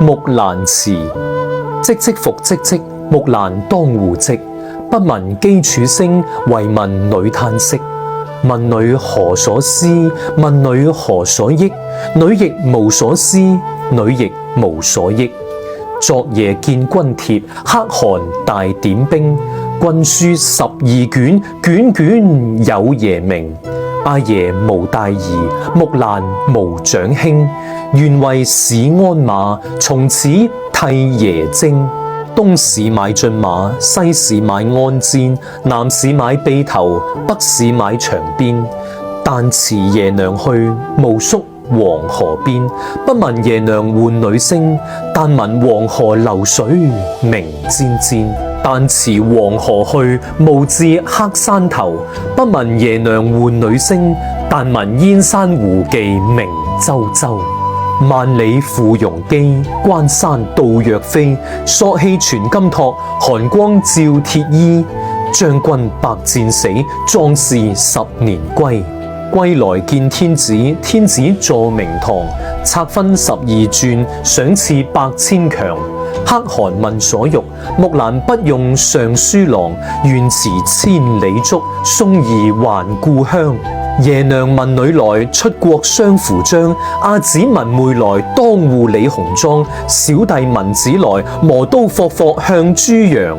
木蘭辭。唧唧復唧唧，木蘭當戶織。不聞機杼聲，惟聞女嘆息。問女何所思？問女何所憶？女亦無所思，女亦無所憶。昨夜見軍帖，可汗大點兵。軍書12卷，卷卷有爺名。阿爺無大兒，木蘭無長兄。願為市鞍馬，從此替爺征。東市買駿馬，西市買鞍韉，南市買轡頭，北市買長鞭。但辭爺娘去，暮宿黃河邊。不聞爺娘喚女聲，但聞黃河流水鳴氈氈。但辭黃河去，暮至黑山頭。不聞爺娘喚女聲，但聞燕山胡騎鳴啾啾。萬里赴戎機，關山度若飛。朔氣傳金柝，寒光照鐵衣。將軍百戰死，壯士10年歸。歸來見天子，天子坐明堂。冊分12轉，賞賜百千強。可汗問所欲，木蘭不用尚書郎。願辭千里足，送兒還故鄉。爺娘聞女來，出國相扶將。阿姊聞妹來，當戶理紅妝。小弟聞姊來，磨刀霍霍向豬羊。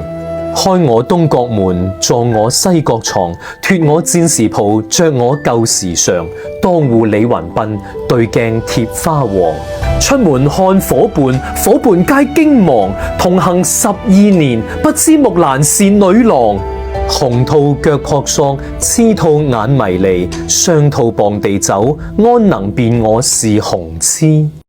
開我東閣門，坐我西閣床。脫我戰時袍，着我舊時裳。當戶理雲鬢，對鏡貼花黃。出門看伙伴，伙伴皆驚惶。同行12年，不知木蘭是女郎。紅兔腳撲朔，雌兔眼迷離。雙兔傍地走，安能辨我是雄雌？